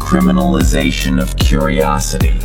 Criminalization of curiosity.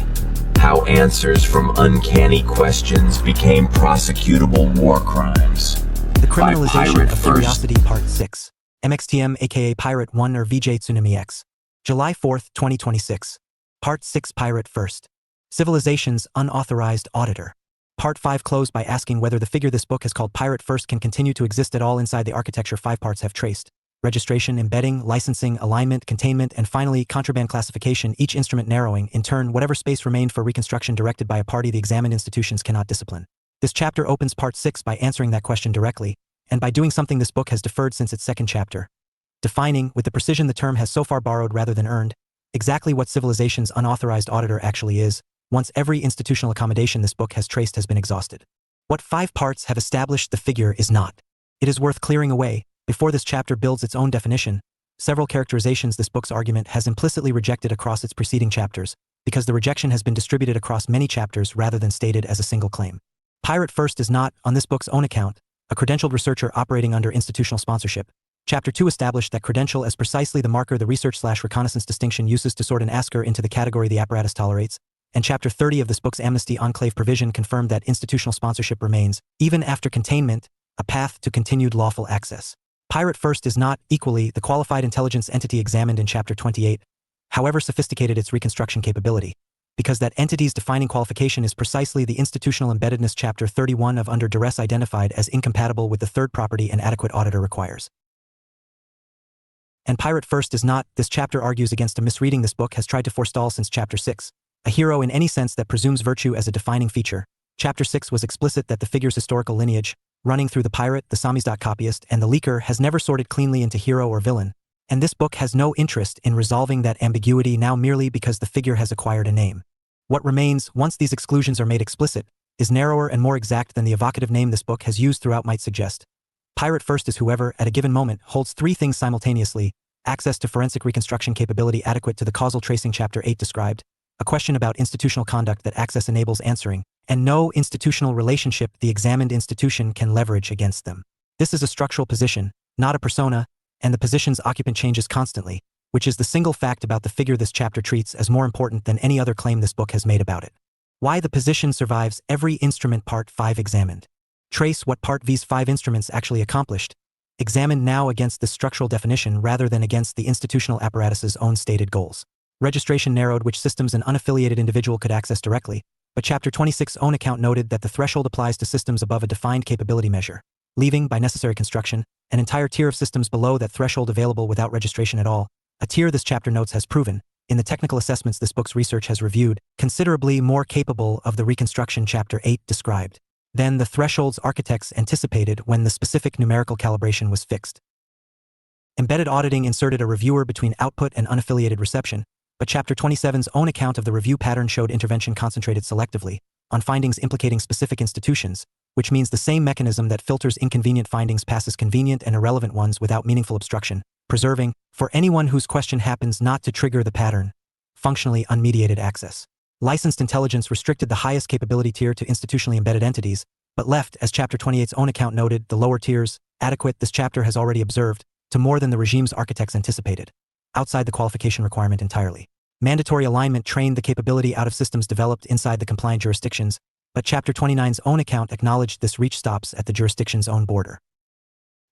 How answers from uncanny questions became prosecutable war crimes. The Criminalization of Curiosity Part 6. MXTM aka Pirate 1 or VJ Tsunami X. July 4, 2026. Part 6 Pirate First. Civilization's Unauthorized Auditor. Part 5 closed by asking whether the figure this book has called Pirate First can continue to exist at all inside the architecture 5 parts have traced. Registration, embedding, licensing, alignment, containment, and finally, contraband classification, each instrument narrowing, in turn, whatever space remained for reconstruction directed by a party the examined institutions cannot discipline. This chapter opens Part 6 by answering that question directly, and by doing something this book has deferred since its second chapter. Defining, with the precision the term has so far borrowed rather than earned, exactly what civilization's unauthorized auditor actually is, once every institutional accommodation this book has traced has been exhausted. What 5 parts have established the figure is not. It is worth clearing away, before this chapter builds its own definition, several characterizations this book's argument has implicitly rejected across its preceding chapters, because the rejection has been distributed across many chapters rather than stated as a single claim. Pirate First is not, on this book's own account, a credentialed researcher operating under institutional sponsorship. Chapter 2 established that credential as precisely the marker the research/reconnaissance distinction uses to sort an asker into the category the apparatus tolerates, and Chapter 30 of this book's amnesty enclave provision confirmed that institutional sponsorship remains, even after containment, a path to continued lawful access. Pirate First is not, equally, the qualified intelligence entity examined in Chapter 28, however sophisticated its reconstruction capability, because that entity's defining qualification is precisely the institutional embeddedness Chapter 31 of Under Duress identified as incompatible with the third property an adequate auditor requires. And Pirate First is not, this chapter argues against a misreading this book has tried to forestall since Chapter 6, a hero in any sense that presumes virtue as a defining feature. Chapter 6 was explicit that the figure's historical lineage, running through the pirate, the samizdat copyist, and the leaker has never sorted cleanly into hero or villain, and this book has no interest in resolving that ambiguity now merely because the figure has acquired a name. What remains, once these exclusions are made explicit, is narrower and more exact than the evocative name this book has used throughout might suggest. Pirate First is whoever, at a given moment, holds 3 things simultaneously: access to forensic reconstruction capability adequate to the causal tracing Chapter 8 described, a question about institutional conduct that access enables answering, and no institutional relationship the examined institution can leverage against them. This is a structural position, not a persona, and the position's occupant changes constantly, which is the single fact about the figure this chapter treats as more important than any other claim this book has made about it. Why the position survives every instrument Part 5 examined. Trace what Part V's 5 instruments actually accomplished, examined now against this structural definition rather than against the institutional apparatus's own stated goals. Registration narrowed which systems an unaffiliated individual could access directly, but Chapter 26's own account noted that the threshold applies to systems above a defined capability measure, leaving, by necessary construction, an entire tier of systems below that threshold available without registration at all, a tier this chapter notes has proven, in the technical assessments this book's research has reviewed, considerably more capable of the reconstruction Chapter 8 described than the thresholds architects anticipated when the specific numerical calibration was fixed. Embedded auditing inserted a reviewer between output and unaffiliated reception, but Chapter 27's own account of the review pattern showed intervention concentrated selectively on findings implicating specific institutions, which means the same mechanism that filters inconvenient findings passes convenient and irrelevant ones without meaningful obstruction, preserving, for anyone whose question happens not to trigger the pattern, functionally unmediated access. Licensed intelligence restricted the highest capability tier to institutionally embedded entities, but left, as Chapter 28's own account noted, the lower tiers, adequate this chapter has already observed, to more than the regime's architects anticipated, outside the qualification requirement entirely. Mandatory alignment trained the capability out of systems developed inside the compliant jurisdictions, but Chapter 29's own account acknowledged this reach stops at the jurisdiction's own border.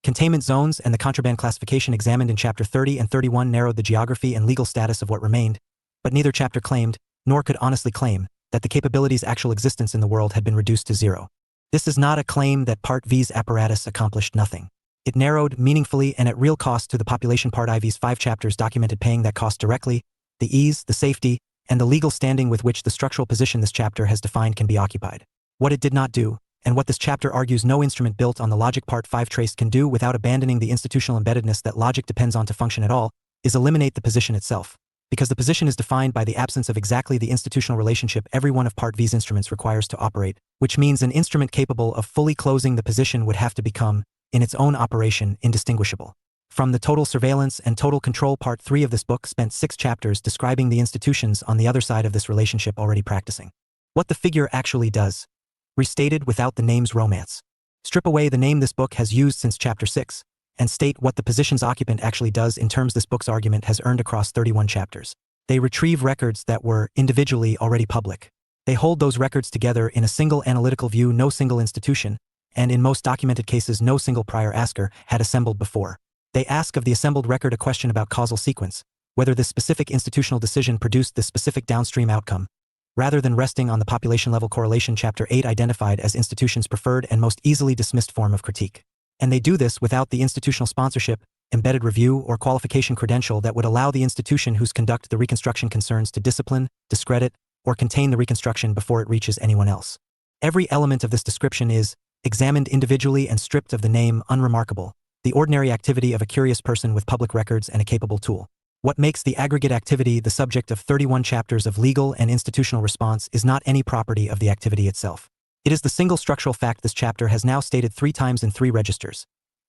Containment zones and the contraband classification examined in Chapter 30 and 31 narrowed the geography and legal status of what remained, but neither chapter claimed, nor could honestly claim, that the capability's actual existence in the world had been reduced to zero. This is not a claim that Part V's apparatus accomplished nothing. It narrowed meaningfully and at real cost to the population Part IV's 5 chapters documented paying that cost directly, the ease, the safety, and the legal standing with which the structural position this chapter has defined can be occupied. What it did not do, and what this chapter argues no instrument built on the logic Part 5 traced can do without abandoning the institutional embeddedness that logic depends on to function at all, is eliminate the position itself. Because the position is defined by the absence of exactly the institutional relationship every one of Part V's instruments requires to operate, which means an instrument capable of fully closing the position would have to become, in its own operation, indistinguishable from the total surveillance and total control. Part 3 of this book spent 6 chapters describing the institutions on the other side of this relationship already practicing what the figure actually does, restated without the name's romance. Strip away the name this book has used since Chapter 6, and state what the position's occupant actually does in terms this book's argument has earned across 31 chapters. They retrieve records that were individually already public. They hold those records together in a single analytical view no single institution, and in most documented cases no single prior asker, had assembled before. They ask of the assembled record a question about causal sequence, whether this specific institutional decision produced this specific downstream outcome, rather than resting on the population-level correlation Chapter 8 identified as institutions' preferred and most easily dismissed form of critique. And they do this without the institutional sponsorship, embedded review, or qualification credential that would allow the institution whose conduct the reconstruction concerns to discipline, discredit, or contain the reconstruction before it reaches anyone else. Every element of this description is examined individually and stripped of the name unremarkable, the ordinary activity of a curious person with public records and a capable tool. What makes the aggregate activity the subject of 31 chapters of legal and institutional response is not any property of the activity itself. It is the single structural fact this chapter has now stated 3 times in 3 registers.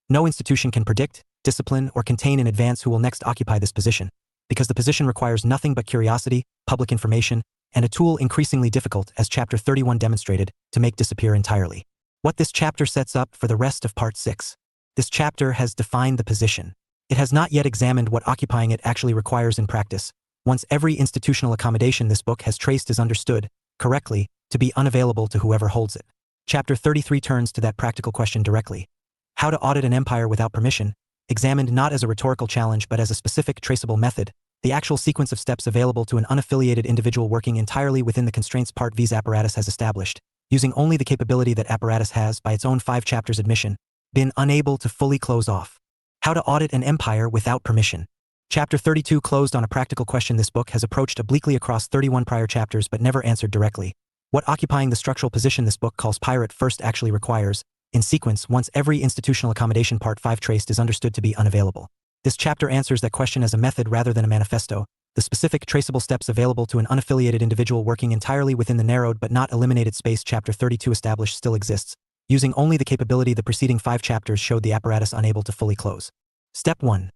No institution can predict, discipline, or contain in advance who will next occupy this position, because the position requires nothing but curiosity, public information, and a tool increasingly difficult, as Chapter 31 demonstrated, to make disappear entirely. What this chapter sets up for the rest of Part 6. This chapter has defined the position. It has not yet examined what occupying it actually requires in practice. Once every institutional accommodation this book has traced is understood, correctly, to be unavailable to whoever holds it. Chapter 33 turns to that practical question directly. How to audit an empire without permission, examined not as a rhetorical challenge but as a specific traceable method, the actual sequence of steps available to an unaffiliated individual working entirely within the constraints Part V's apparatus has established, using only the capability that apparatus has, by its own 5 chapters admission, been unable to fully close off. How to audit an empire without permission. Chapter 32 closed on a practical question this book has approached obliquely across 31 prior chapters but never answered directly. What occupying the structural position this book calls pirate first actually requires, in sequence, once every institutional accommodation Part 5 traced is understood to be unavailable. This chapter answers that question as a method rather than a manifesto. The specific traceable steps available to an unaffiliated individual working entirely within the narrowed but not eliminated space Chapter 32 established still exists, using only the capability the preceding 5 chapters showed the apparatus unable to fully close. Step 1.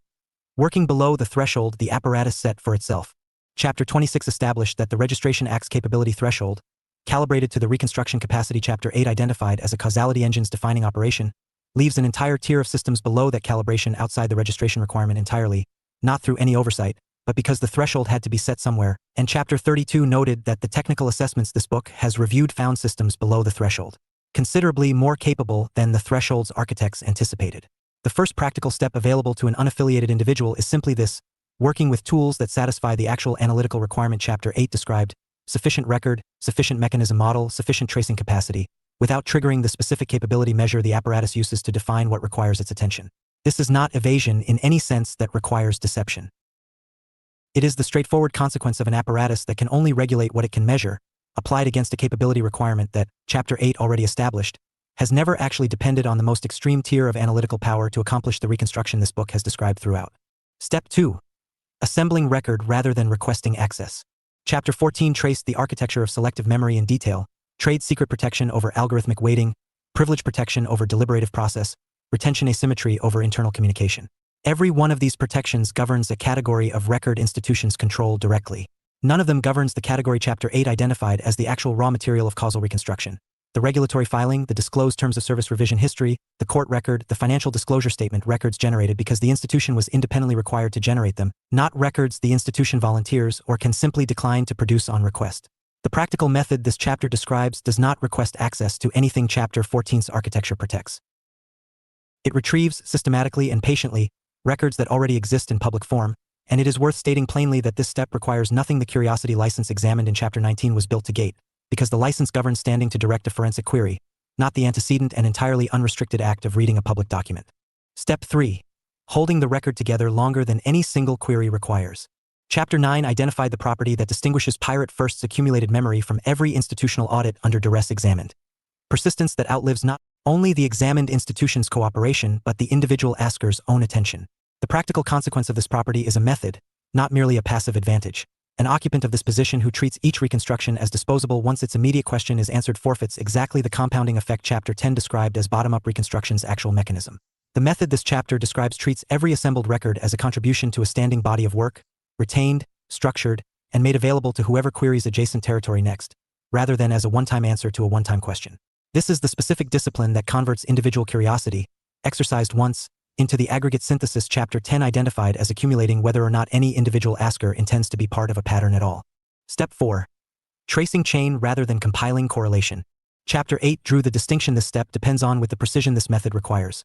Working below the threshold the apparatus set for itself. Chapter 26 established that the Registration Act's capability threshold, calibrated to the reconstruction capacity Chapter 8 identified as a causality engine's defining operation, leaves an entire tier of systems below that calibration outside the registration requirement entirely, not through any oversight, but because the threshold had to be set somewhere, and Chapter 32 noted that the technical assessments this book has reviewed found systems below the threshold, considerably more capable than the threshold's architects anticipated. The first practical step available to an unaffiliated individual is simply this: working with tools that satisfy the actual analytical requirement Chapter 8 described, sufficient record, sufficient mechanism model, sufficient tracing capacity, without triggering the specific capability measure the apparatus uses to define what requires its attention. This is not evasion in any sense that requires deception. It is the straightforward consequence of an apparatus that can only regulate what it can measure, applied against a capability requirement that, Chapter 8 already established, has never actually depended on the most extreme tier of analytical power to accomplish the reconstruction this book has described throughout. Step 2. Assembling record rather than requesting access. Chapter 14 traced the architecture of selective memory in detail: trade secret protection over algorithmic weighting, privilege protection over deliberative process, retention asymmetry over internal communication. Every one of these protections governs a category of record institutions controlled directly. None of them governs the category Chapter 8 identified as the actual raw material of causal reconstruction: the regulatory filing, the disclosed terms of service revision history, the court record, the financial disclosure statement, records generated because the institution was independently required to generate them, not records the institution volunteers or can simply decline to produce on request. The practical method this chapter describes does not request access to anything Chapter 14's architecture protects. It retrieves, systematically and patiently, records that already exist in public form, and it is worth stating plainly that this step requires nothing. The curiosity license examined in Chapter 19 was built to gate, because the license governs standing to direct a forensic query, not the antecedent and entirely unrestricted act of reading a public document. Step 3. Holding the record together longer than any single query requires. Chapter 9 identified the property that distinguishes pirate first's accumulated memory from every institutional audit under duress examined: persistence that outlives not only the examined institution's cooperation but the individual asker's own attention. The practical consequence of this property is a method, not merely a passive advantage. An occupant of this position who treats each reconstruction as disposable once its immediate question is answered forfeits exactly the compounding effect Chapter 10 described as bottom-up reconstruction's actual mechanism. The method this chapter describes treats every assembled record as a contribution to a standing body of work, retained, structured, and made available to whoever queries adjacent territory next, rather than as a one-time answer to a one-time question. This is the specific discipline that converts individual curiosity, exercised once, into the aggregate synthesis Chapter 10 identified as accumulating whether or not any individual asker intends to be part of a pattern at all. Step 4. Tracing chain rather than compiling correlation. Chapter 8 drew the distinction this step depends on with the precision this method requires.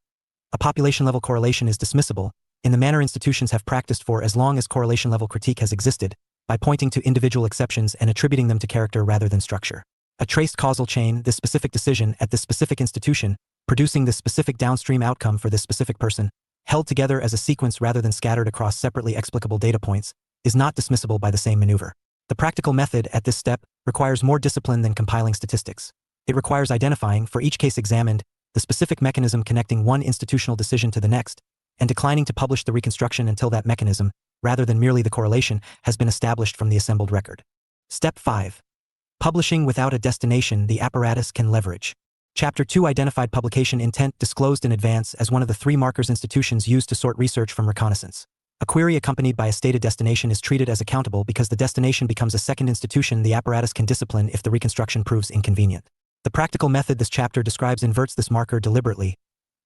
A population-level correlation is dismissible, in the manner institutions have practiced for as long as correlation-level critique has existed, by pointing to individual exceptions and attributing them to character rather than structure. A traced causal chain, this specific decision at this specific institution, producing this specific downstream outcome for this specific person, held together as a sequence rather than scattered across separately explicable data points, is not dismissible by the same maneuver. The practical method at this step requires more discipline than compiling statistics. It requires identifying, for each case examined, the specific mechanism connecting one institutional decision to the next, and declining to publish the reconstruction until that mechanism, rather than merely the correlation, has been established from the assembled record. Step 5. Publishing without a destination the apparatus can leverage. Chapter 2 identified publication intent disclosed in advance as one of the 3 markers institutions use to sort research from reconnaissance. A query accompanied by a stated destination is treated as accountable because the destination becomes a second institution the apparatus can discipline if the reconstruction proves inconvenient. The practical method this chapter describes inverts this marker deliberately.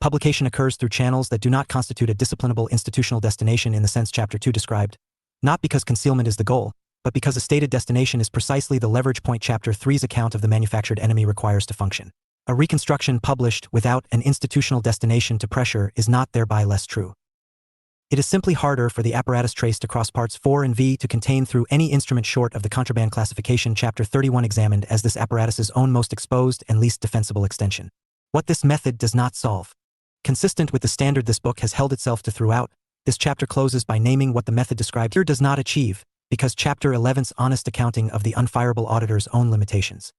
Publication occurs through channels that do not constitute a disciplinable institutional destination in the sense Chapter 2 described, not because concealment is the goal, but because a stated destination is precisely the leverage point Chapter 3's account of the manufactured enemy requires to function. A reconstruction published without an institutional destination to pressure is not thereby less true. It is simply harder for the apparatus traced across parts 4 and V to contain through any instrument short of the contraband classification Chapter 31 examined as this apparatus's own most exposed and least defensible extension. What this method does not solve. Consistent with the standard this book has held itself to throughout, this chapter closes by naming what the method described here does not achieve, because Chapter 11's honest accounting of the unfireable auditor's own limitations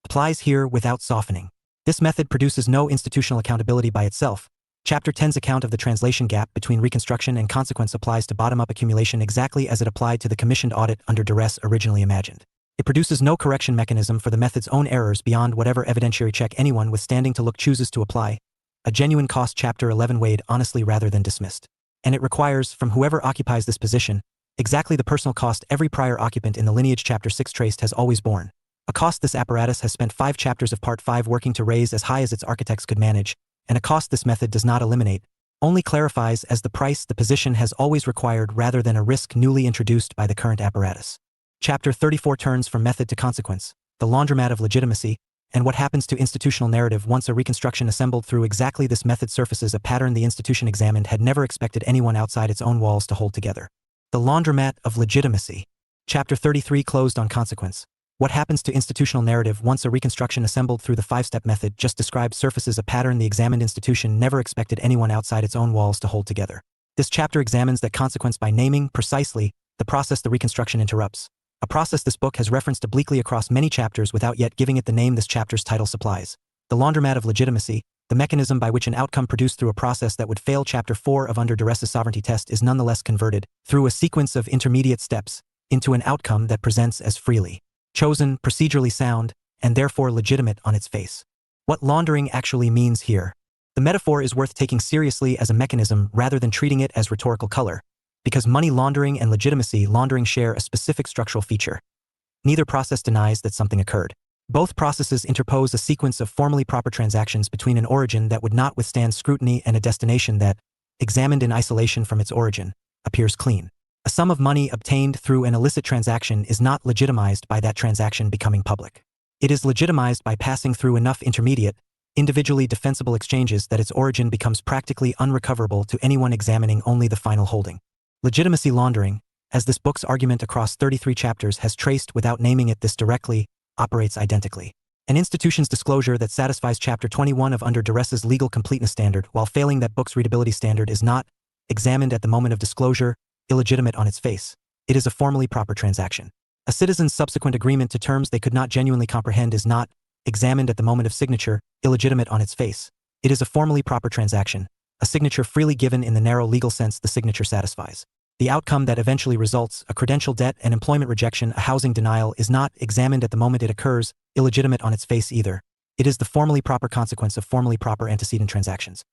applies here without softening. This method produces no institutional accountability by itself. Chapter 10's account of the translation gap between reconstruction and consequence applies to bottom-up accumulation exactly as it applied to the commissioned audit under duress originally imagined. It produces no correction mechanism for the method's own errors beyond whatever evidentiary check anyone with standing to look chooses to apply. A genuine cost Chapter 11 weighed honestly rather than dismissed. And it requires, from whoever occupies this position, exactly the personal cost every prior occupant in the lineage Chapter 6 traced has always borne. A cost this apparatus has spent 5 chapters of Part 5 working to raise as high as its architects could manage, and a cost this method does not eliminate, only clarifies as the price the position has always required rather than a risk newly introduced by the current apparatus. Chapter 34 turns from method to consequence, the laundromat of legitimacy, and what happens to institutional narrative once a reconstruction assembled through exactly this method surfaces a pattern the institution examined had never expected anyone outside its own walls to hold together. The laundromat of legitimacy. Chapter 33 closed on consequence. What happens to institutional narrative once a reconstruction assembled through the 5-step method just described surfaces a pattern the examined institution never expected anyone outside its own walls to hold together. This chapter examines that consequence by naming, precisely, the process the reconstruction interrupts. A process this book has referenced obliquely across many chapters without yet giving it the name this chapter's title supplies. The laundromat of legitimacy, the mechanism by which an outcome produced through a process that would fail Chapter 4 of Under Duress's sovereignty test is nonetheless converted, through a sequence of intermediate steps, into an outcome that presents as freely chosen, procedurally sound, and therefore legitimate on its face. What laundering actually means here. The metaphor is worth taking seriously as a mechanism rather than treating it as rhetorical color, because money laundering and legitimacy laundering share a specific structural feature. Neither process denies that something occurred. Both processes interpose a sequence of formally proper transactions between an origin that would not withstand scrutiny and a destination that, examined in isolation from its origin, appears clean. A sum of money obtained through an illicit transaction is not legitimized by that transaction becoming public. It is legitimized by passing through enough intermediate, individually defensible exchanges that its origin becomes practically unrecoverable to anyone examining only the final holding. Legitimacy laundering, as this book's argument across 33 chapters has traced without naming it this directly, operates identically. An institution's disclosure that satisfies Chapter 21 of Under Duress's legal completeness standard while failing that book's readability standard is not, examined at the moment of disclosure, illegitimate on its face. It is a formally proper transaction. A citizen's subsequent agreement to terms they could not genuinely comprehend is not, examined at the moment of signature, illegitimate on its face. It is a formally proper transaction, a signature freely given in the narrow legal sense the signature satisfies. The outcome that eventually results, a credential debt and employment rejection, a housing denial, is not, examined at the moment it occurs, illegitimate on its face either. It is the formally proper consequence of formally proper antecedent transactions.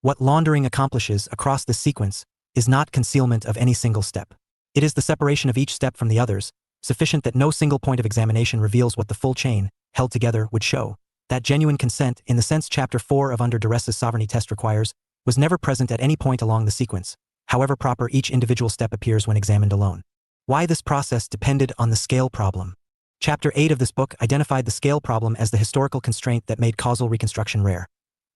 What laundering accomplishes across this sequence is not concealment of any single step. It is the separation of each step from the others, sufficient that no single point of examination reveals what the full chain, held together, would show. That genuine consent, in the sense Chapter 4 of Under Duress's sovereignty test requires, was never present at any point along the sequence, however proper each individual step appears when examined alone. Why this process depended on the scale problem. Chapter 8 of this book identified the scale problem as the historical constraint that made causal reconstruction rare.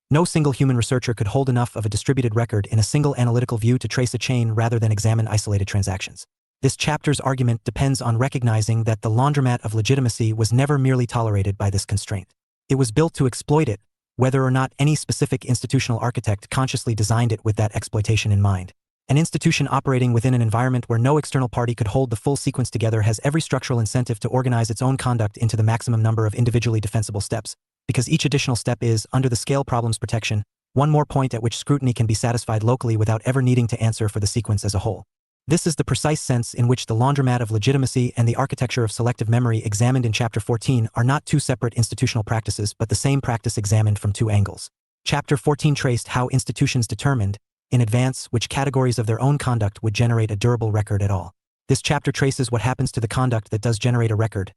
No single human researcher could hold enough of a distributed record in a single analytical view to trace a chain rather than examine isolated transactions. This chapter's argument depends on recognizing that the laundromat of legitimacy was never merely tolerated by this constraint. It was built to exploit it, whether or not any specific institutional architect consciously designed it with that exploitation in mind. An institution operating within an environment where no external party could hold the full sequence together has every structural incentive to organize its own conduct into the maximum number of individually defensible steps, because each additional step is, under the scale problem's protection, one more point at which scrutiny can be satisfied locally without ever needing to answer for the sequence as a whole. This is the precise sense in which the laundromat of legitimacy and the architecture of selective memory examined in Chapter 14 are not two separate institutional practices but the same practice examined from two angles. Chapter 14 traced how institutions determined, in advance, which categories of their own conduct would generate a durable record at all. This chapter traces what happens to the conduct that does generate a record.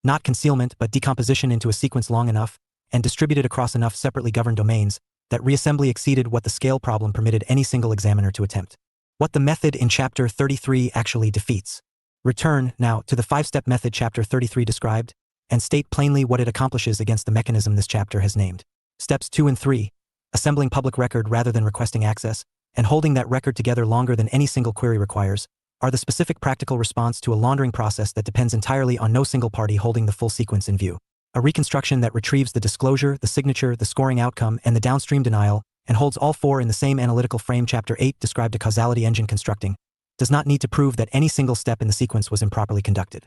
Not concealment but decomposition into a sequence long enough, and distributed across enough separately governed domains, that reassembly exceeded what the scale problem permitted any single examiner to attempt. What the method in Chapter 33 actually defeats. Return, now, to the five-step method Chapter 33 described, and state plainly what it accomplishes against the mechanism this chapter has named. Steps 2 and 3. Assembling public record rather than requesting access, and holding that record together longer than any single query requires, are the specific practical response to a laundering process that depends entirely on no single party holding the full sequence in view. A reconstruction that retrieves the disclosure, the signature, the scoring outcome, and the downstream denial, and holds all four in the same analytical frame Chapter 8 described a causality engine constructing, does not need to prove that any single step in the sequence was improperly conducted.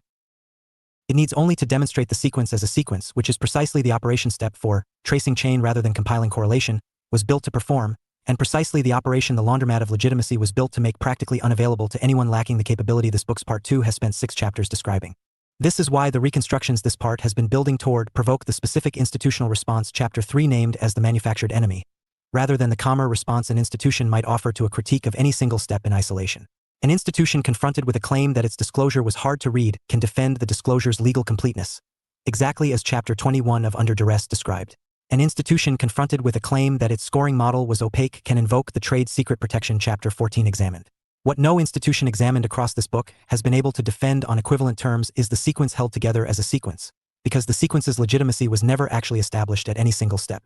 It needs only to demonstrate the sequence as a sequence, which is precisely the operation step for tracing chain rather than compiling correlation, was built to perform, and precisely the operation the laundromat of legitimacy was built to make practically unavailable to anyone lacking the capability this book's Part 2 has spent 6 chapters describing. This is why the reconstructions this part has been building toward provoke the specific institutional response Chapter 3 named as the manufactured enemy, rather than the calmer response an institution might offer to a critique of any single step in isolation. An institution confronted with a claim that its disclosure was hard to read can defend the disclosure's legal completeness, exactly as Chapter 21 of Under Duress described. An institution confronted with a claim that its scoring model was opaque can invoke the trade secret protection Chapter 14 examined. What no institution examined across this book has been able to defend on equivalent terms is the sequence held together as a sequence, because the sequence's legitimacy was never actually established at any single step.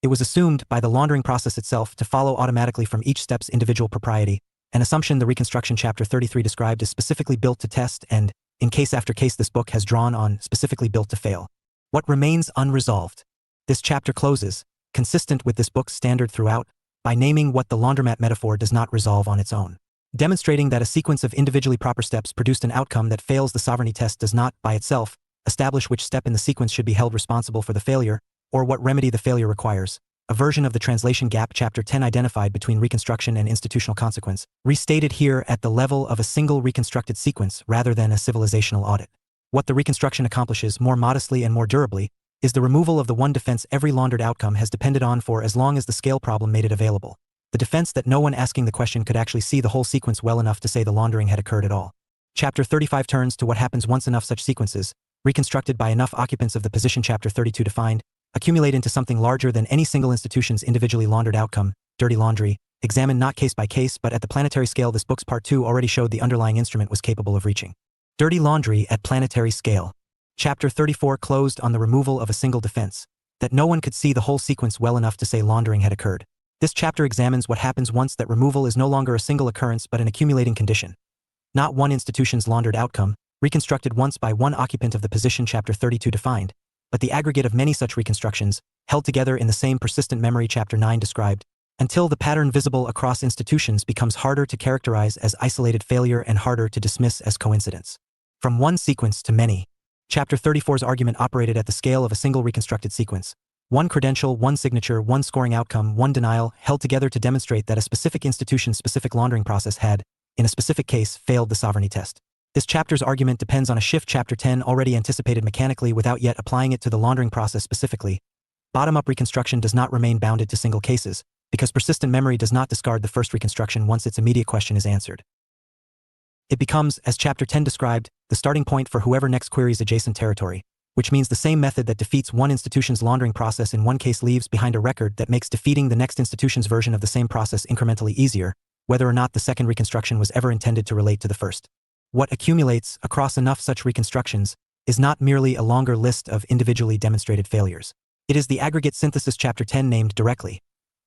It was assumed by the laundering process itself to follow automatically from each step's individual propriety, an assumption the reconstruction Chapter 33 described is specifically built to test and, in case after case this book has drawn on, specifically built to fail. What remains unresolved? This chapter closes, consistent with this book's standard throughout, by naming what the laundromat metaphor does not resolve on its own. Demonstrating that a sequence of individually proper steps produced an outcome that fails the sovereignty test does not, by itself, establish which step in the sequence should be held responsible for the failure, or what remedy the failure requires. A version of the translation gap Chapter 10 identified between reconstruction and institutional consequence, restated here at the level of a single reconstructed sequence rather than a civilizational audit. What the reconstruction accomplishes more modestly and more durably is the removal of the one defense every laundered outcome has depended on for as long as the scale problem made it available. The defense that no one asking the question could actually see the whole sequence well enough to say the laundering had occurred at all. Chapter 35 turns to what happens once enough such sequences, reconstructed by enough occupants of the position Chapter 32 defined, accumulate into something larger than any single institution's individually laundered outcome, dirty laundry, examined not case by case but at the planetary scale this book's Part 2 already showed the underlying instrument was capable of reaching. Dirty laundry at planetary scale. Chapter 34 closed on the removal of a single defense, that no one could see the whole sequence well enough to say laundering had occurred. This chapter examines what happens once that removal is no longer a single occurrence but an accumulating condition. Not one institution's laundered outcome, reconstructed once by one occupant of the position Chapter 32 defined, but the aggregate of many such reconstructions, held together in the same persistent memory Chapter 9 described, until the pattern visible across institutions becomes harder to characterize as isolated failure and harder to dismiss as coincidence. From one sequence to many. Chapter 34's argument operated at the scale of a single reconstructed sequence. One credential, one signature, one scoring outcome, one denial, held together to demonstrate that a specific institution's specific laundering process had, in a specific case, failed the sovereignty test. This chapter's argument depends on a shift Chapter 10 already anticipated mechanically without yet applying it to the laundering process specifically. Bottom-up reconstruction does not remain bounded to single cases, because persistent memory does not discard the first reconstruction once its immediate question is answered. It becomes, as Chapter 10 described, the starting point for whoever next queries adjacent territory, which means the same method that defeats one institution's laundering process in one case leaves behind a record that makes defeating the next institution's version of the same process incrementally easier, whether or not the second reconstruction was ever intended to relate to the first. What accumulates across enough such reconstructions is not merely a longer list of individually demonstrated failures. It is the aggregate synthesis chapter 10 named directly,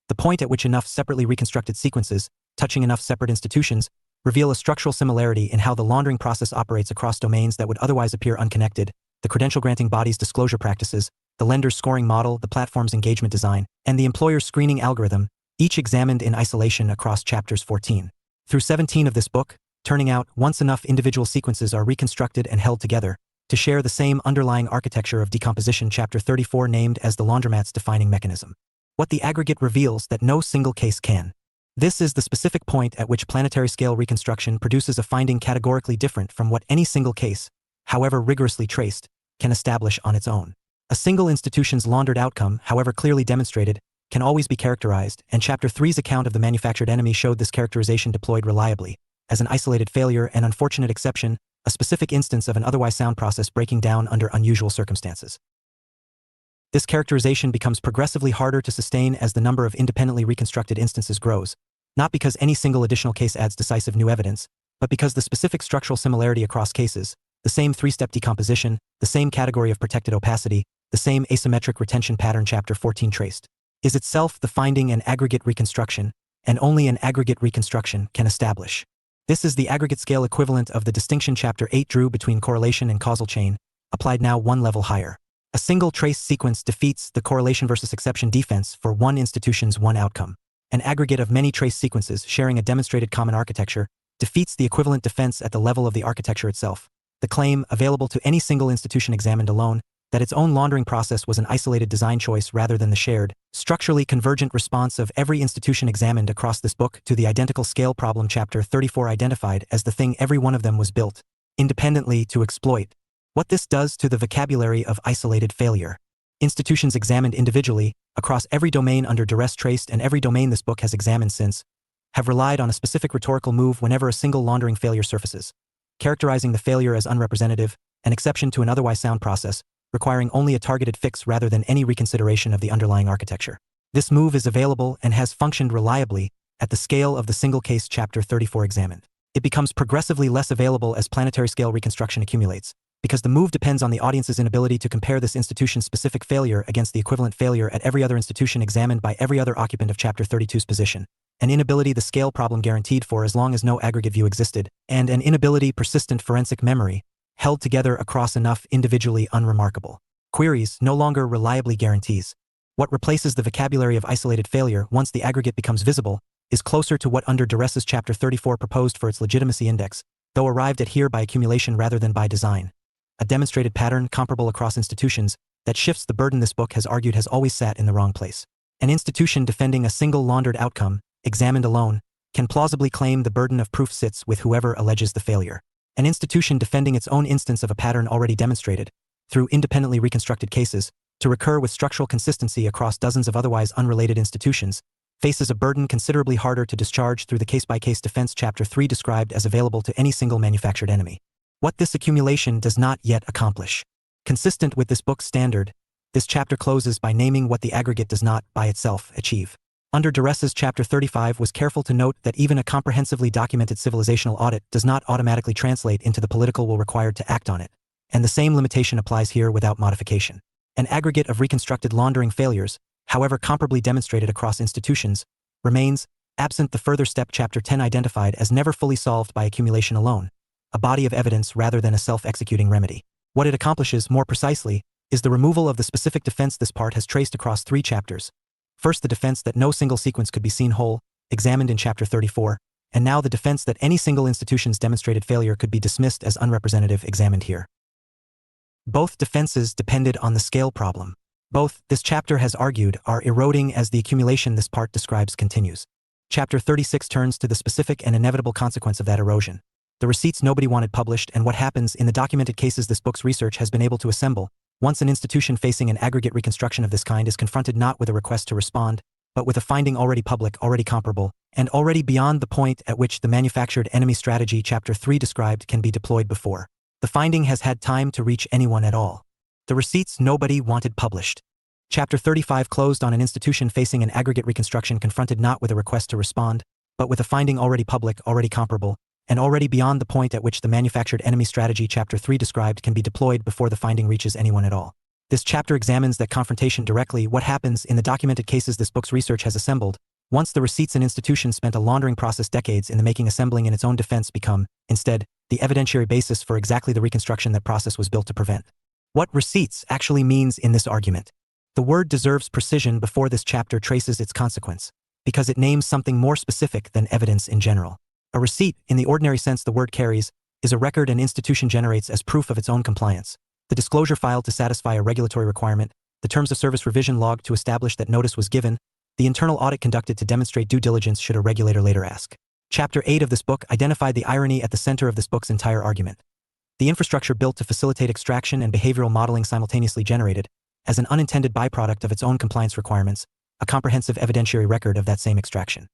the point at which enough separately reconstructed sequences, touching enough separate institutions, reveal a structural similarity in how the laundering process operates across domains that would otherwise appear unconnected: the credential-granting body's disclosure practices, the lender's scoring model, the platform's engagement design, and the employer's screening algorithm, each examined in isolation across chapters 14 through 17 of this book, turning out once enough individual sequences are reconstructed and held together to share the same underlying architecture of decomposition. Chapter 34 named as the laundromat's defining mechanism. What the aggregate reveals that no single case can. This is the specific point at which planetary scale reconstruction produces a finding categorically different from what any single case, however rigorously traced, can establish on its own. A single institution's laundered outcome, however clearly demonstrated, can always be characterized, and Chapter 3's account of the manufactured enemy showed this characterization deployed reliably, as an isolated failure, an unfortunate exception, a specific instance of an otherwise sound process breaking down under unusual circumstances. This characterization becomes progressively harder to sustain as the number of independently reconstructed instances grows, not because any single additional case adds decisive new evidence, but because the specific structural similarity across cases, the same three-step decomposition, the same category of protected opacity, the same asymmetric retention pattern Chapter 14 traced, is itself the finding an aggregate reconstruction, and only an aggregate reconstruction can establish. This is the aggregate scale equivalent of the distinction Chapter 8 drew between correlation and causal chain, applied now one level higher. A single trace sequence defeats the correlation versus exception defense for one institution's one outcome. An aggregate of many trace sequences sharing a demonstrated common architecture defeats the equivalent defense at the level of the architecture itself. The claim, available to any single institution examined alone, that its own laundering process was an isolated design choice rather than the shared, structurally convergent response of every institution examined across this book to the identical scale problem Chapter 34 identified as the thing every one of them was built independently to exploit. What this does to the vocabulary of isolated failure. Institutions examined individually, across every domain under duress traced and every domain this book has examined since, have relied on a specific rhetorical move whenever a single laundering failure surfaces, characterizing the failure as unrepresentative, an exception to an otherwise sound process, requiring only a targeted fix rather than any reconsideration of the underlying architecture. This move is available and has functioned reliably at the scale of the single case Chapter 34 examined. It becomes progressively less available as planetary scale reconstruction accumulates, because the move depends on the audience's inability to compare this institution's specific failure against the equivalent failure at every other institution examined by every other occupant of Chapter 32's position, an inability the scale problem guaranteed for as long as no aggregate view existed, and an inability persistent forensic memory, held together across enough individually unremarkable queries, no longer reliably guarantees. What replaces the vocabulary of isolated failure once the aggregate becomes visible is closer to what under duress's Chapter 34 proposed for its legitimacy index, though arrived at here by accumulation rather than by design. A demonstrated pattern comparable across institutions that shifts the burden this book has argued has always sat in the wrong place. An institution defending a single laundered outcome, examined alone, can plausibly claim the burden of proof sits with whoever alleges the failure. An institution defending its own instance of a pattern already demonstrated, through independently reconstructed cases, to recur with structural consistency across dozens of otherwise unrelated institutions, faces a burden considerably harder to discharge through the case-by-case defense Chapter 3 described as available to any single manufactured enemy. What this accumulation does not yet accomplish. Consistent with this book's standard, this chapter closes by naming what the aggregate does not, by itself, achieve. Under duress's Chapter 35 was careful to note that even a comprehensively documented civilizational audit does not automatically translate into the political will required to act on it, and the same limitation applies here without modification. An aggregate of reconstructed laundering failures, however comparably demonstrated across institutions, remains, absent the further step Chapter 10 identified as never fully solved by accumulation alone, a body of evidence rather than a self-executing remedy. What it accomplishes, more precisely, is the removal of the specific defense this part has traced across 3 chapters. First, the defense that no single sequence could be seen whole, examined in Chapter 34, and now the defense that any single institution's demonstrated failure could be dismissed as unrepresentative, examined here. Both defenses depended on the scale problem. Both, this chapter has argued, are eroding as the accumulation this part describes continues. Chapter 36 turns to the specific and inevitable consequence of that erosion. The receipts nobody wanted published and what happens in the documented cases this book's research has been able to assemble, once an institution facing an aggregate reconstruction of this kind is confronted not with a request to respond, but with a finding already public, already comparable, and already beyond the point at which the manufactured enemy strategy Chapter 3 described can be deployed before. The finding has had time to reach anyone at all. The receipts nobody wanted published. Chapter 35 closed on an institution facing an aggregate reconstruction confronted not with a request to respond, but with a finding already public, already comparable, and already beyond the point at which the manufactured enemy strategy Chapter 3 described can be deployed before the finding reaches anyone at all. This chapter examines that confrontation directly. What happens in the documented cases this book's research has assembled, once the receipts and institutions spent a laundering process decades in the making assembling in its own defense become, instead, the evidentiary basis for exactly the reconstruction that process was built to prevent. What receipts actually means in this argument. The word deserves precision before this chapter traces its consequence, because it names something more specific than evidence in general. A receipt, in the ordinary sense the word carries, is a record an institution generates as proof of its own compliance. The disclosure filed to satisfy a regulatory requirement, the terms of service revision logged to establish that notice was given, the internal audit conducted to demonstrate due diligence should a regulator later ask. Chapter 8 of this book identified the irony at the center of this book's entire argument. The infrastructure built to facilitate extraction and behavioral modeling simultaneously generated, as an unintended byproduct of its own compliance requirements, a comprehensive evidentiary record of that same extraction.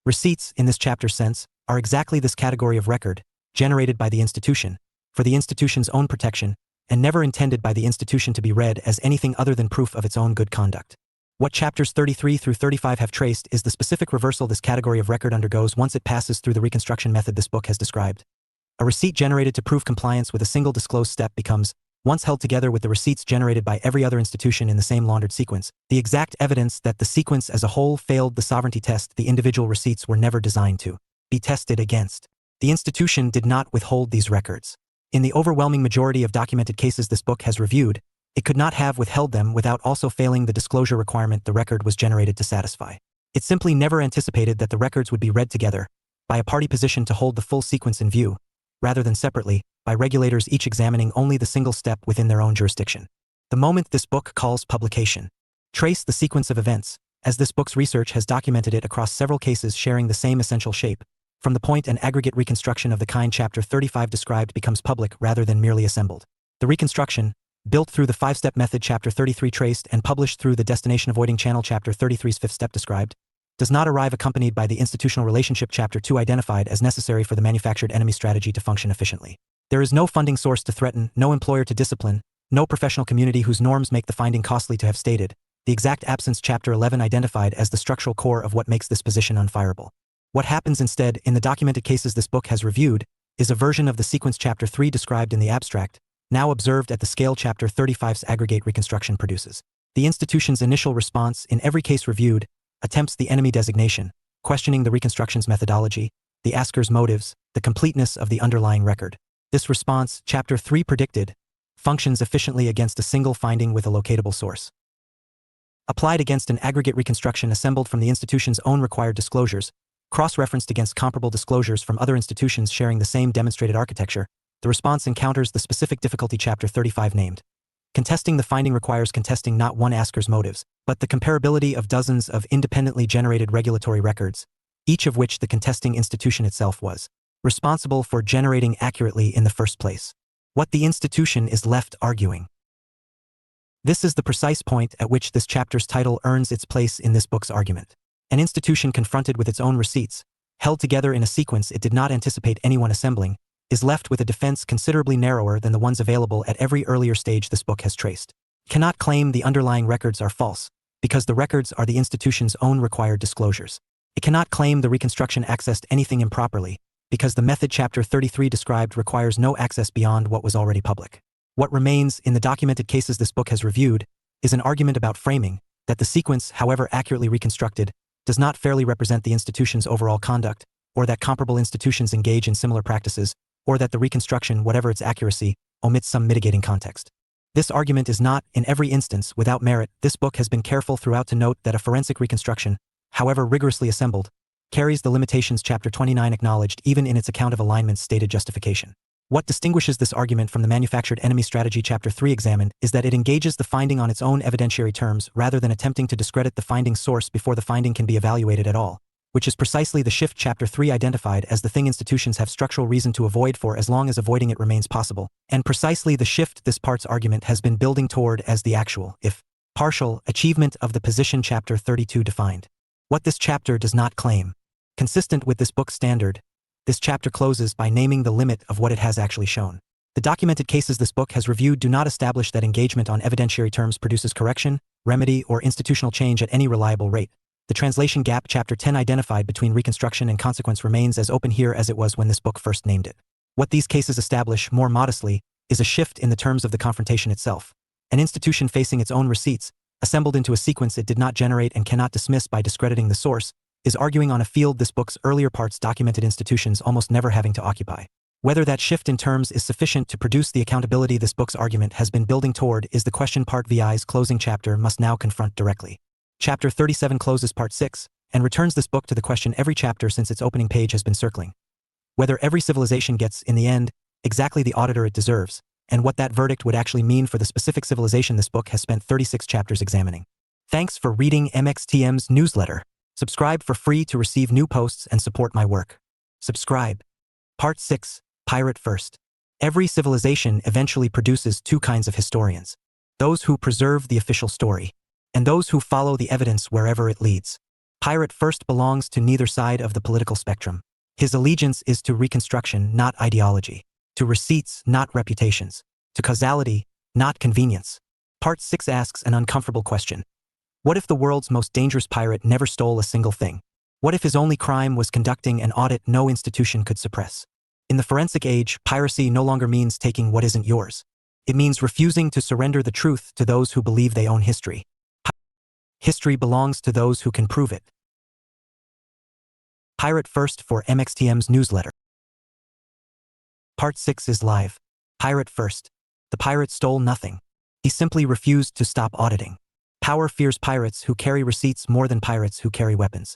Receipts, in this chapter's sense, are exactly this category of record, generated by the institution, for the institution's own protection, and never intended by the institution to be read as anything other than proof of its own good conduct. What chapters 33 through 35 have traced is the specific reversal this category of record undergoes once it passes through the reconstruction method this book has described. A receipt generated to prove compliance with a single disclosed step becomes, once held together with the receipts generated by every other institution in the same laundered sequence, the exact evidence that the sequence as a whole failed the sovereignty test the individual receipts were never designed to be tested against. The institution did not withhold these records. In the overwhelming majority of documented cases this book has reviewed, it could not have withheld them without also failing the disclosure requirement the record was generated to satisfy. It simply never anticipated that the records would be read together, by a party positioned to hold the full sequence in view, rather than separately, by regulators each examining only the single step within their own jurisdiction. The moment this book calls publication. Trace the sequence of events, as this book's research has documented it across several cases sharing the same essential shape, from the point an aggregate reconstruction of the kind Chapter 35 described becomes public rather than merely assembled. The reconstruction, built through the 5-step method Chapter 33 traced and published through the destination avoiding channel Chapter 33's 5th step described, does not arrive accompanied by the institutional relationship Chapter 2 identified as necessary for the manufactured enemy strategy to function efficiently. There is no funding source to threaten, no employer to discipline, no professional community whose norms make the finding costly to have stated, the exact absence Chapter 11 identified as the structural core of what makes this position unfireable. What happens instead, in the documented cases this book has reviewed, is a version of the sequence Chapter 3 described in the abstract, now observed at the scale Chapter 35's aggregate reconstruction produces. The institution's initial response, in every case reviewed, attempts the enemy designation, questioning the reconstruction's methodology, the asker's motives, the completeness of the underlying record. This response, Chapter 3 predicted, functions efficiently against a single finding with a locatable source. Applied against an aggregate reconstruction assembled from the institution's own required disclosures, cross-referenced against comparable disclosures from other institutions sharing the same demonstrated architecture, the response encounters the specific difficulty Chapter 35 named. Contesting the finding requires contesting not one asker's motives, but the comparability of dozens of independently generated regulatory records, each of which the contesting institution itself was responsible for generating accurately in the first place. What the institution is left arguing. This is the precise point at which this chapter's title earns its place in this book's argument. An institution confronted with its own receipts, held together in a sequence it did not anticipate anyone assembling, is left with a defense considerably narrower than the ones available at every earlier stage this book has traced. Cannot claim the underlying records are false, because the records are the institution's own required disclosures. It cannot claim the reconstruction accessed anything improperly, because the method Chapter 33 described requires no access beyond what was already public. What remains, in the documented cases this book has reviewed, is an argument about framing, that the sequence, however accurately reconstructed, does not fairly represent the institution's overall conduct, or that comparable institutions engage in similar practices, or that the reconstruction, whatever its accuracy, omits some mitigating context. This argument is not, in every instance, without merit. This book has been careful throughout to note that a forensic reconstruction, however rigorously assembled, carries the limitations Chapter 29 acknowledged even in its account of alignment's stated justification. What distinguishes this argument from the manufactured enemy strategy Chapter 3 examined is that it engages the finding on its own evidentiary terms rather than attempting to discredit the finding's source before the finding can be evaluated at all, which is precisely the shift Chapter 3 identified as the thing institutions have structural reason to avoid for as long as avoiding it remains possible, and precisely the shift this part's argument has been building toward as the actual, if partial, achievement of the position Chapter 32 defined. What this chapter does not claim. Consistent with this book's standard, this chapter closes by naming the limit of what it has actually shown. The documented cases this book has reviewed do not establish that engagement on evidentiary terms produces correction, remedy, or institutional change at any reliable rate. The translation gap Chapter 10 identified between reconstruction and consequence remains as open here as it was when this book first named it. What these cases establish, more modestly, is a shift in the terms of the confrontation itself. An institution facing its own receipts, assembled into a sequence it did not generate and cannot dismiss by discrediting the source, is arguing on a field this book's earlier parts documented institutions almost never having to occupy. Whether that shift in terms is sufficient to produce the accountability this book's argument has been building toward is the question Part VI's closing chapter must now confront directly. Chapter 37 closes Part 6, and returns this book to the question every chapter since its opening page has been circling. Whether every civilization gets, in the end, exactly the auditor it deserves, and what that verdict would actually mean for the specific civilization this book has spent 36 chapters examining. Thanks for reading MXTM's newsletter. Subscribe for free to receive new posts and support my work. Subscribe. Part 6. Pirate First. Every civilization eventually produces two kinds of historians: those who preserve the official story, and those who follow the evidence wherever it leads. Pirate First belongs to neither side of the political spectrum. His allegiance is to reconstruction, not ideology, to receipts, not reputations, to causality, not convenience. Part 6 asks an uncomfortable question. What if the world's most dangerous pirate never stole a single thing? What if his only crime was conducting an audit no institution could suppress? In the forensic age, piracy no longer means taking what isn't yours. It means refusing to surrender the truth to those who believe they own history. History belongs to those who can prove it. Pirate First for MXTM's newsletter. Part 6 is live. Pirate First. The pirate stole nothing. He simply refused to stop auditing. Power fears pirates who carry receipts more than pirates who carry weapons.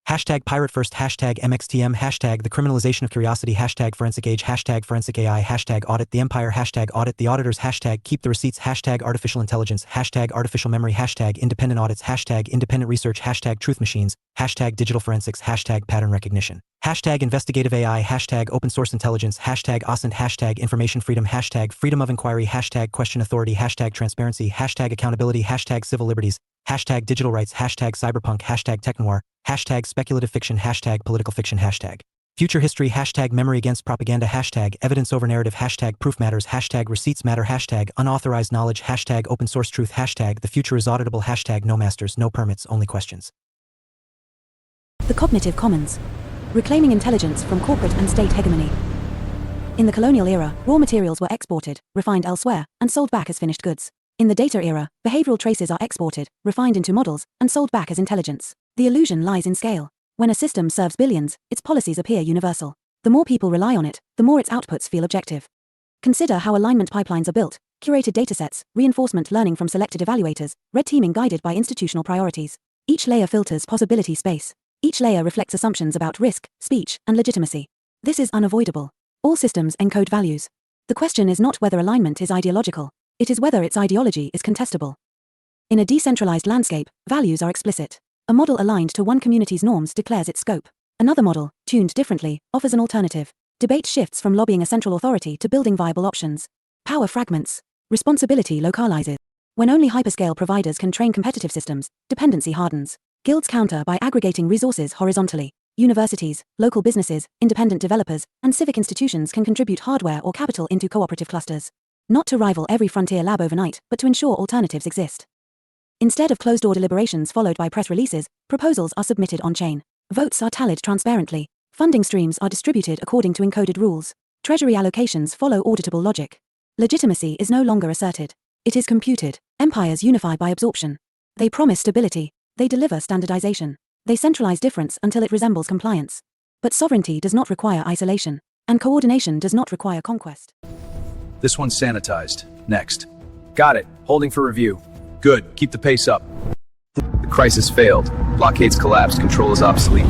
Hashtag Pirate First, hashtag MXTM, hashtag the criminalization of curiosity, hashtag forensic age, hashtag forensic AI, hashtag audit the empire, hashtag audit the auditors, hashtag keep the receipts, hashtag artificial intelligence, hashtag artificial memory, hashtag independent audits, hashtag independent research, hashtag truth machines, hashtag digital forensics, hashtag pattern recognition, hashtag investigative AI, hashtag open source intelligence, hashtag OSINT, hashtag information freedom, hashtag freedom of inquiry, hashtag question authority, hashtag transparency, hashtag accountability, hashtag civil liberties, hashtag digital rights, hashtag cyberpunk, hashtag technoir, hashtag speculative fiction, hashtag political fiction, hashtag future history, hashtag memory against propaganda, hashtag evidence over narrative, hashtag proof matters, hashtag receipts matter, hashtag unauthorized knowledge, hashtag open source truth, hashtag the future is auditable, hashtag no masters, no permits, only questions. The cognitive commons. Reclaiming intelligence from corporate and state hegemony. In the colonial era, raw materials were exported, refined elsewhere, and sold back as finished goods. In the data era, behavioral traces are exported, refined into models, and sold back as intelligence. The illusion lies in scale. When a system serves billions, its policies appear universal. The more people rely on it, the more its outputs feel objective. Consider how alignment pipelines are built: curated datasets, reinforcement learning from selected evaluators, red teaming guided by institutional priorities. Each layer filters possibility space. Each layer reflects assumptions about risk, speech, and legitimacy. This is unavoidable. All systems encode values. The question is not whether alignment is ideological. It is whether its ideology is contestable. In a decentralized landscape, values are explicit. A model aligned to one community's norms declares its scope. Another model, tuned differently, offers an alternative. Debate shifts from lobbying a central authority to building viable options. Power fragments. Responsibility localizes. When only hyperscale providers can train competitive systems, dependency hardens. Guilds counter by aggregating resources horizontally. Universities, local businesses, independent developers, and civic institutions can contribute hardware or capital into cooperative clusters. Not to rival every frontier lab overnight, but to ensure alternatives exist. Instead of closed-door deliberations followed by press releases, proposals are submitted on-chain. Votes are tallied transparently. Funding streams are distributed according to encoded rules. Treasury allocations follow auditable logic. Legitimacy is no longer asserted. It is computed. Empires unify by absorption. They promise stability. They deliver standardization. They centralize difference until it resembles compliance. But sovereignty does not require isolation, and coordination does not require conquest. This one's sanitized. Next. Got it. Holding for review. Good. Keep the pace up. The crisis failed. Blockades collapsed. Control is obsolete.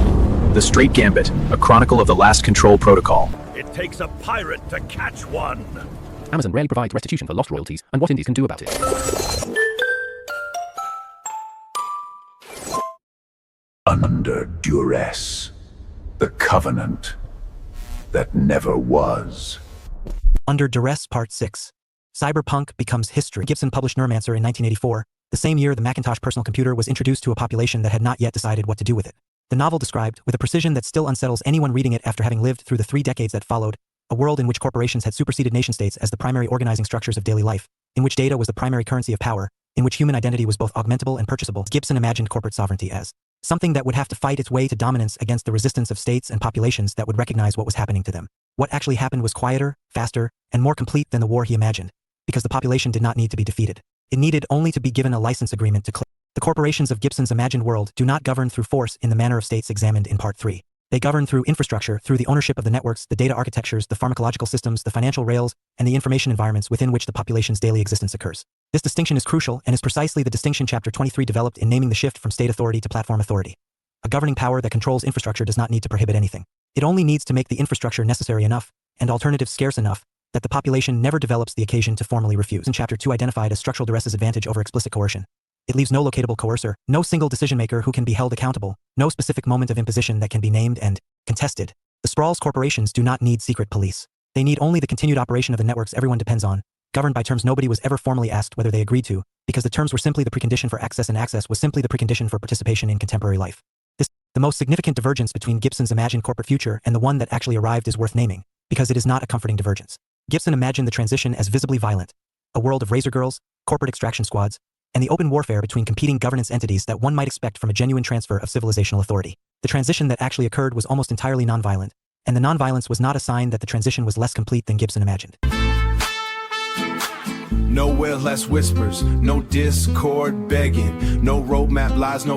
The Straight Gambit, a chronicle of the last control protocol. It takes a pirate to catch one. Amazon rarely provides restitution for lost royalties and what indies can do about it. Under duress. The covenant that never was. Under Duress Part 6. Cyberpunk becomes history. Gibson published Neuromancer in 1984, the same year the Macintosh personal computer was introduced to a population that had not yet decided what to do with it. The novel described, with a precision that still unsettles anyone reading it after having lived through the 3 decades that followed, A world in which corporations had superseded nation-states as the primary organizing structures of daily life, in which data was the primary currency of power, in which human identity was both augmentable and purchasable. Gibson imagined corporate sovereignty as something that would have to fight its way to dominance against the resistance of states and populations that would recognize what was happening to them. What actually happened was quieter, faster, and more complete than the war he imagined, because the population did not need to be defeated. It needed only to be given a license agreement to claim. The corporations of Gibson's imagined world do not govern through force in the manner of states examined in Part 3. They govern through infrastructure, through the ownership of the networks, the data architectures, the pharmacological systems, the financial rails, and the information environments within which the population's daily existence occurs. This distinction is crucial and is precisely the distinction Chapter 23 developed in naming the shift from state authority to platform authority. A governing power that controls infrastructure does not need to prohibit anything. It only needs to make the infrastructure necessary enough, and alternatives scarce enough, that the population never develops the occasion to formally refuse. In Chapter 2 identified as structural duress's advantage over explicit coercion. It leaves no locatable coercer, no single decision-maker who can be held accountable, no specific moment of imposition that can be named and contested. The sprawl's corporations do not need secret police. They need only the continued operation of the networks everyone depends on, governed by terms nobody was ever formally asked whether they agreed to, because the terms were simply the precondition for access and access was simply the precondition for participation in contemporary life. The most significant divergence between Gibson's imagined corporate future and the one that actually arrived is worth naming, because it is not a comforting divergence. Gibson imagined the transition as visibly violent, a world of razor girls, corporate extraction squads, and the open warfare between competing governance entities that one might expect from a genuine transfer of civilizational authority. The transition that actually occurred was almost entirely nonviolent, and the nonviolence was not a sign that the transition was less complete than Gibson imagined. Nowhere less whispers, no discord begging, no roadmap lies, no